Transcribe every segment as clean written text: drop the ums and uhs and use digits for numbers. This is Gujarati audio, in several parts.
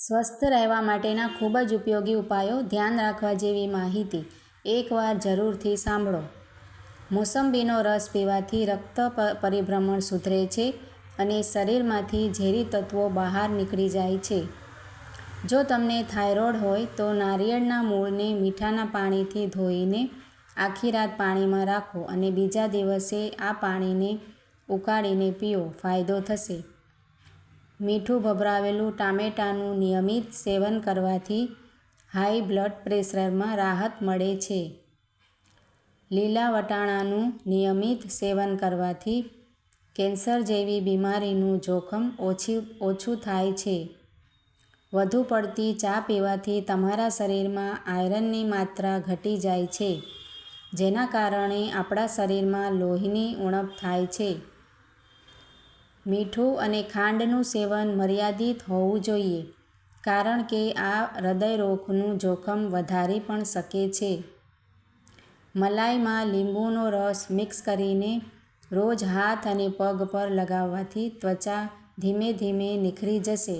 સ્વસ્થ રહેવા માટેના ખૂબ જ ઉપયોગી ઉપાયો, ધ્યાન રાખવા જેવી માહિતી એકવાર જરૂરથી સાંભળો. મોસંબીનો રસ પીવાથી રક્ત પરિભ્રમણ સુધરે છે અને શરીરમાંથી ઝેરી તત્વો બહાર નીકળી જાય છે. જો તમને થાઇરોઇડ હોય તો નારિયેળના મૂળને મીઠાના પાણીથી ધોઈને આખી રાત પાણીમાં રાખો અને બીજા દિવસે આ પાણીને ઉકાળીને પીઓ. ફાયદો થશે. મીઠું ભભરાવેલું ટામેટાનું નિયમિત સેવન કરવાથી હાઈ બ્લડ પ્રેશરમાં રાહત મળે છે. લીલા વટાણાનું નિયમિત સેવન કરવાથી કેન્સર જેવી બીમારીનું જોખમ ઓછું થાય છે. વધુ પડતી ચા પીવાથી તમારા શરીરમાં આયરનની માત્રા ઘટી જાય છે, જેના કારણે આપણા શરીરમાં લોહીની ઉણપ થાય છે. મીઠું અને ખાંડનું સેવન મર્યાદિત હોવું જોઈએ, કારણ કે આ હૃદયરોગનું જોખમ વધારી પણ શકે છે. મલાઈમાં લીંબુનો રસ મિક્સ કરીને રોજ હાથ અને પગ પર લગાવવાથી ત્વચા ધીમે ધીમે નિખરી જશે.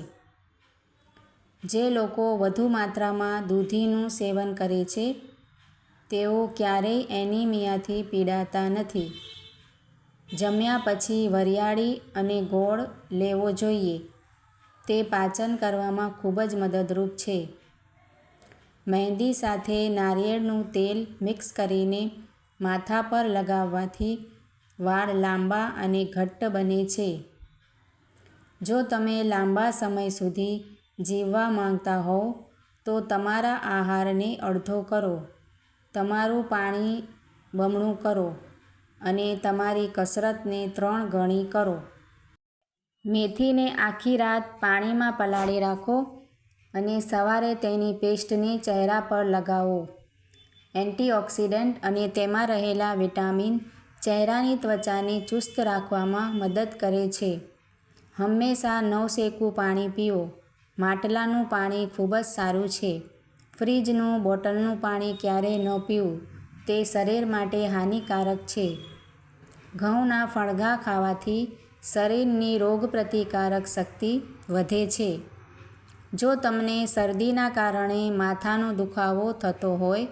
જે લોકો વધુ માત્રામાં દૂધીનું સેવન કરે છે, તેઓ ક્યારેય એનિમિયાથી પીડાતા નથી. જમ્યા પછી વરિયાળી અને ગોળ લેવો જોઈએ. તે પાચન કરવામાં ખૂબ જ મદદરૂપ છે. મહેંદી સાથે નારિયેળનું તેલ મિક્સ કરીને માથા પર લગાવવાથી વાળ લાંબા અને ઘટ્ટ બને છે. જો તમે લાંબા સમય સુધી જીવવા માંગતા હોવ તો તમારા આહારને અડધો કરો, તમારું પાણી બમણું કરો અને તમારી કસરતને 3 ગણી કરો. મેથીને આખી રાત પાણીમાં પલાળી રાખો અને સવારે તેની પેસ્ટને ચહેરા પર લગાવો. એન્ટીઓક્સિડન્ટ અને તેમાં રહેલા વિટામિન ચહેરાની ત્વચાને ચુસ્ત રાખવામાં મદદ કરે છે. હંમેશા નવશેકું પાણી પીઓ. માટલાનું પાણી ખૂબ જ સારું છે. ફ્રિજનું બોટલનું પાણી ક્યારેય ન પીવું, તે શરીર માટે હાનિકારક છે. ઘઉંના ફણઘા ખાવાથી શરીરની રોગપ્રતિકારક શક્તિ વધે છે. જો તમને શરદીના કારણે માથાનો દુખાવો થતો હોય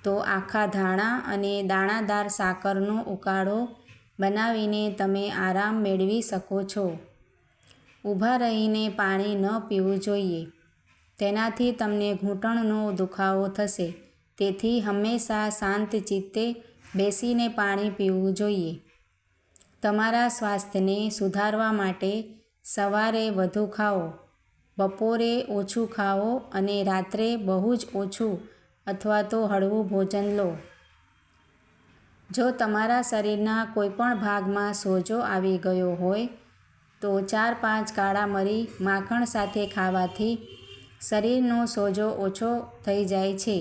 તો આખા ધાણા અને દાણાદાર સાકરનો ઉકાળો બનાવીને તમે આરામ મેળવી શકો છો. ઊભા રહીને પાણી ન પીવું જોઈએ. તેનાથી તમને ઘૂંટણનો દુખાવો થશે. તેથી હંમેશા શાંત ચિત્તે બેસીને પાણી પીવું જોઈએ. તમારા સ્વાસ્થ્યને સુધારવા માટે સવારે વધુ ખાઓ, બપોરે ઓછું ખાઓ અને રાત્રે બહુ જ ઓછું અથવા તો હળવું ભોજન લો. જો તમારા શરીરના કોઈપણ ભાગમાં સોજો આવી ગયો હોય તો 4-5 કાળા મરી માખણ સાથે ખાવાથી શરીરનો સોજો ઓછો થઈ જાય છે.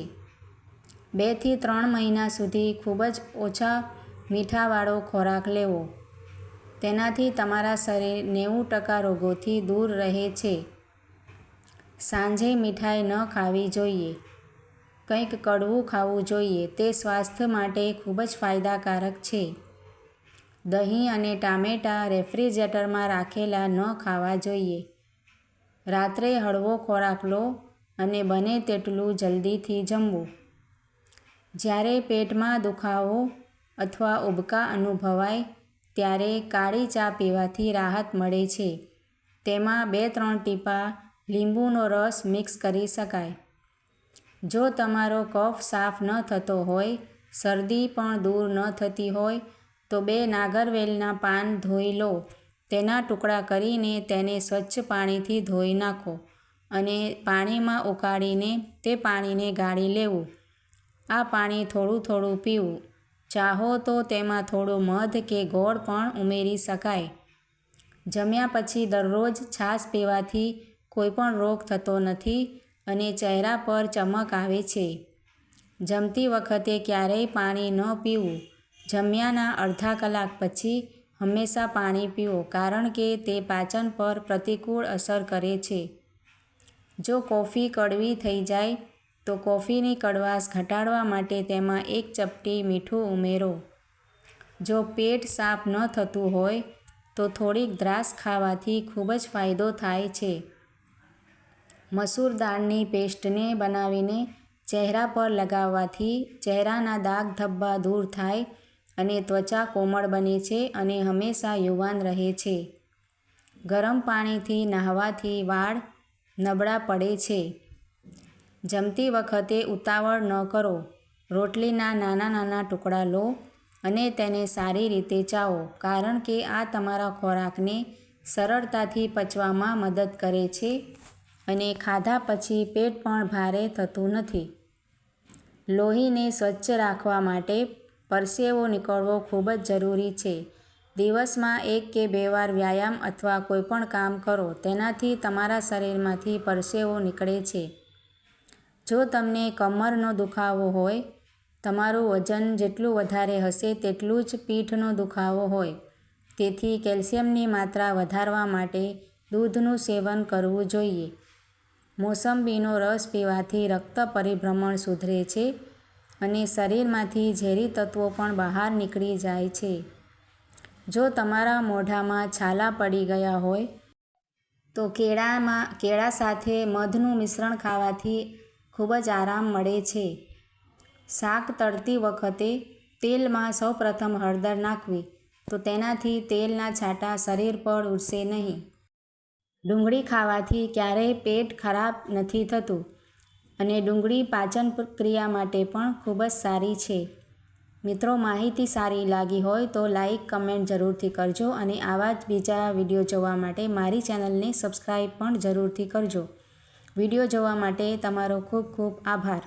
2 થી 3 મહિના સુધી ખૂબ જ ઓછા મીઠાવાળો ખોરાક લેવો. તેનાથી તમારા શરીર 90% રોગોથી દૂર રહે છે. સાંજે મીઠાઈ ન ખાવી જોઈએ. કંઈક કડવું ખાવું જોઈએ. તે સ્વાસ્થ્ય માટે ખૂબ જ ફાયદાકારક છે. દહીં અને ટામેટાં રેફ્રિજરેટરમાં રાખેલા ન ખાવા જોઈએ. રાત્રે હળવો ખોરાક લો અને બને તેટલું જલ્દીથી જમવું. જ્યારે પેટમાં દુખાવો અથવા ઉબકા અનુભવાય ત્યારે કાળી ચા પીવાથી રાહત મળે છે. તેમાં 2-3 ટીપાં લીંબુનો રસ મિક્સ કરી શકાય. જો તમારો કફ સાફ ન થતો હોય, શરદી પણ દૂર ન થતી હોય તો 2 નાગરવેલના પાન ધોઈ લો. તેના ટુકડા કરીને તેને સ્વચ્છ પાણીથી ધોઈ નાખો અને પાણીમાં ઉકાળીને તે પાણીને ગાળી લેવું. આ પાણી થોડું થોડું પીવું. ચાહો તો તેમાં થોડું મધ કે ગોળ પણ ઉમેરી શકાય. જમ્યા પછી દરરોજ છાશ પીવાથી કોઈપણ રોગ થતો નથી અને ચહેરા પર ચમક આવે છે. જમતી વખતે ક્યારેય પાણી ન પીવું. જમ્યાના અડધા કલાક પછી હંમેશા પાણી પીવો, કારણ કે તે પાચન પર પ્રતિકૂળ અસર કરે છે. જો કોફી કડવી થઈ જાય તો કોફીની કડવાશ ઘટાડવા માટે તેમાં 1 ચપટી મીઠું ઉમેરો. જો પેટ સાફ ન થતું હોય તો થોડીક દ્રાક્ષ ખાવાથી ખૂબ જ ફાયદો થાય છે. મસૂર દાળની પેસ્ટને બનાવીને ચહેરા પર લગાવવાથી ચહેરાના દાગ ધબ્બા દૂર થાય અને ત્વચા કોમળ બને છે અને હંમેશા યુવાન રહે છે. ગરમ પાણીથી નહાવાથી વાળ નબળા પડે છે. જમતી વખતે ઉતાવળ ન કરો. રોટલીના નાના નાના ટુકડા લો અને તેને સારી રીતે ચાવો, કારણ કે આ તમારા ખોરાકને સરળતાથી પચવામાં મદદ કરે છે અને ખાધા પછી પેટ પણ ભારે થતું નથી. લોહીને સ્વચ્છ રાખવા માટે પરસેવો નીકળવો ખૂબ જ જરૂરી છે. દિવસમાં 1 કે 2 વાર વ્યાયામ અથવા કોઈપણ કામ કરો, તેનાથી તમારા શરીરમાંથી પરસેવો નીકળે છે. જો તમને કમરનો દુખાવો હોય, તમારું વજન જેટલું વધારે હશે તેટલું જ પીઠનો દુખાવો હોય. તેથી કેલ્શિયમની માત્રા વધારવા માટે દૂધનું સેવન કરવું જોઈએ. મોસંબીનો રસ પીવાથી રક્ત પરિભ્રમણ સુધરે છે અને શરીરમાંથી ઝેરી તત્વો પણ બહાર નીકળી જાય છે. જો તમારા મોઢામાં છાલા પડી ગયા હોય તો કેળા સાથે મધનું મિશ્રણ ખાવાથી ખૂબ જ આરામ મળે છે. શાક તળતી વખતે તેલમાં સૌપ્રથમ હળદર નાખવી, તો તેનાથી તેલના છાંટા શરીર પર ઉડશે નહીં. ડુંગળી ખાવાથી ક્યારેય પેટ ખરાબ નથી થતું અને ડુંગળી પાચન ક્રિયા માટે પણ ખૂબ જ સારી છે. મિત્રો, માહિતી સારી લાગી હોય તો લાઈક, કમેન્ટ જરૂરથી કરજો અને આવા જ બીજા વિડીયો જોવા માટે મારી ચેનલને સબસ્ક્રાઈબ પણ જરૂરથી કરજો. વિડીયો જોવા માટે તમારો ખૂબ ખૂબ આભાર.